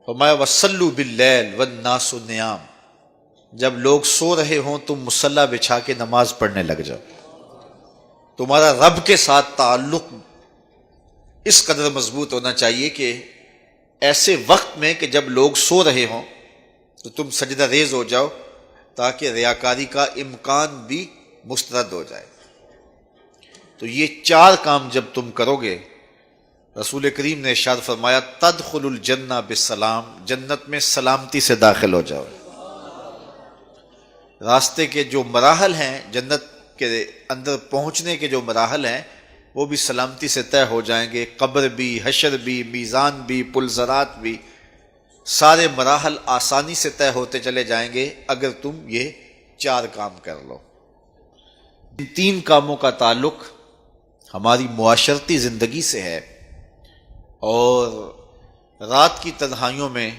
فرمایا وصلوا باللیل والناس نیام، جب لوگ سو رہے ہوں تم مصلی بچھا کے نماز پڑھنے لگ جاؤ۔ تمہارا رب کے ساتھ تعلق اس قدر مضبوط ہونا چاہیے کہ ایسے وقت میں کہ جب لوگ سو رہے ہوں تو تم سجدہ ریز ہو جاؤ، تاکہ ریاکاری کا امکان بھی مسترد ہو جائے۔ تو یہ چار کام جب تم کرو گے، رسول کریم نے ارشاد فرمایا تدخل الجنہ بالسلام، جنت میں سلامتی سے داخل ہو جاؤ۔ راستے کے جو مراحل ہیں، جنت کے اندر پہنچنے کے جو مراحل ہیں، وہ بھی سلامتی سے طے ہو جائیں گے۔ قبر بھی، حشر بھی، میزان بھی، پلزرات بھی، سارے مراحل آسانی سے طے ہوتے چلے جائیں گے اگر تم یہ چار کام کر لو۔ ان تین کاموں کا تعلق ہماری معاشرتی زندگی سے ہے، اور رات کی تنہائیوں میں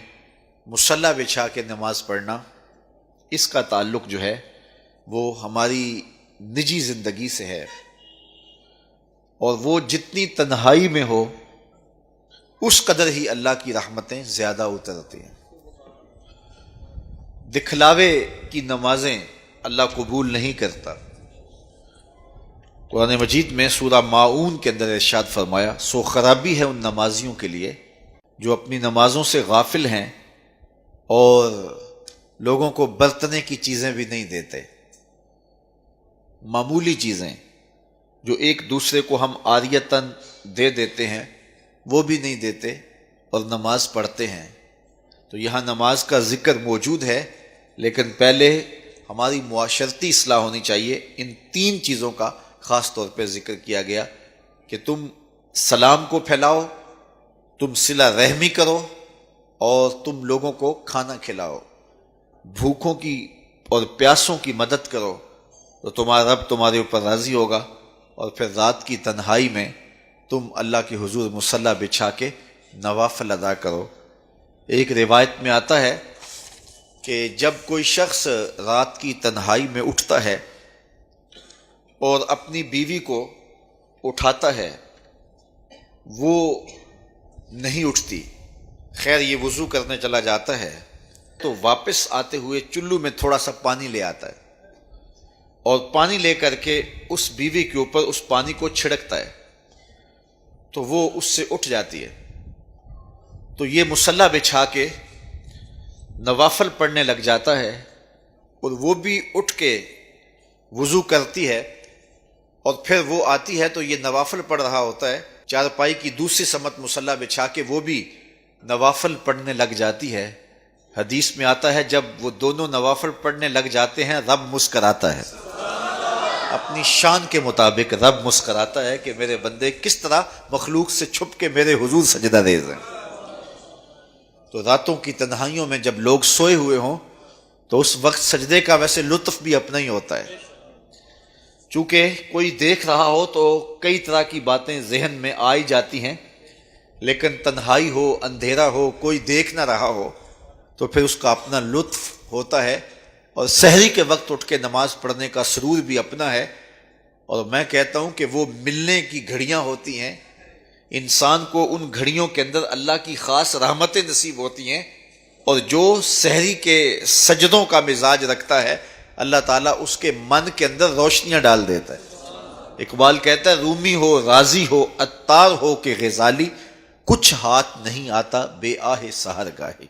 مصلی بچھا کے نماز پڑھنا، اس کا تعلق جو ہے وہ ہماری نجی زندگی سے ہے، اور وہ جتنی تنہائی میں ہو اس قدر ہی اللہ کی رحمتیں زیادہ اترتی ہیں۔ دکھلاوے کی نمازیں اللہ قبول نہیں کرتا۔ قرآن مجید میں سورہ ماعون کے اندر ارشاد فرمایا سو خرابی ہے ان نمازیوں کے لیے جو اپنی نمازوں سے غافل ہیں اور لوگوں کو برتنے کی چیزیں بھی نہیں دیتے۔ معمولی چیزیں جو ایک دوسرے کو ہم عاریتاً دے دیتے ہیں وہ بھی نہیں دیتے اور نماز پڑھتے ہیں۔ تو یہاں نماز کا ذکر موجود ہے، لیکن پہلے ہماری معاشرتی اصلاح ہونی چاہیے۔ ان تین چیزوں کا خاص طور پہ ذکر کیا گیا کہ تم سلام کو پھیلاؤ، تم صلہ رحمی کرو، اور تم لوگوں کو کھانا کھلاؤ، بھوکوں کی اور پیاسوں کی مدد کرو، تو تمہارا رب تمہارے اوپر راضی ہوگا۔ اور پھر رات کی تنہائی میں تم اللہ کے حضور مصلی بچھا کے نوافل ادا کرو۔ ایک روایت میں آتا ہے کہ جب کوئی شخص رات کی تنہائی میں اٹھتا ہے اور اپنی بیوی کو اٹھاتا ہے، وہ نہیں اٹھتی، خیر یہ وضو کرنے چلا جاتا ہے تو واپس آتے ہوئے چلو میں تھوڑا سا پانی لے آتا ہے، اور پانی لے کر کے اس بیوی کے اوپر اس پانی کو چھڑکتا ہے تو وہ اس سے اٹھ جاتی ہے۔ تو یہ مصلی بچھا کے نوافل پڑھنے لگ جاتا ہے، اور وہ بھی اٹھ کے وضو کرتی ہے، اور پھر وہ آتی ہے تو یہ نوافل پڑھ رہا ہوتا ہے۔ چارپائی کی دوسری سمت مصلی بچھا کے وہ بھی نوافل پڑھنے لگ جاتی ہے۔ حدیث میں آتا ہے جب وہ دونوں نوافل پڑھنے لگ جاتے ہیں رب مسکراتا ہے، اپنی شان کے مطابق رب مسکراتا ہے کہ میرے بندے کس طرح مخلوق سے چھپ کے میرے حضور سجدہ ریز ہیں۔ تو راتوں کی تنہائیوں میں جب لوگ سوئے ہوئے ہوں تو اس وقت سجدے کا ویسے لطف بھی اپنا ہی ہوتا ہے، چونکہ کوئی دیکھ رہا ہو تو کئی طرح کی باتیں ذہن میں آئی جاتی ہیں، لیکن تنہائی ہو، اندھیرا ہو، کوئی دیکھ نہ رہا ہو تو پھر اس کا اپنا لطف ہوتا ہے۔ اور سحری کے وقت اٹھ کے نماز پڑھنے کا سرور بھی اپنا ہے، اور میں کہتا ہوں کہ وہ ملنے کی گھڑیاں ہوتی ہیں، انسان کو ان گھڑیوں کے اندر اللہ کی خاص رحمتیں نصیب ہوتی ہیں، اور جو سحری کے سجدوں کا مزاج رکھتا ہے اللہ تعالیٰ اس کے من کے اندر روشنیاں ڈال دیتا ہے۔ اقبال کہتا ہے رومی ہو، رازی ہو، عطار ہو کہ غزالی، کچھ ہاتھ نہیں آتا بے آہ سحر گاہی۔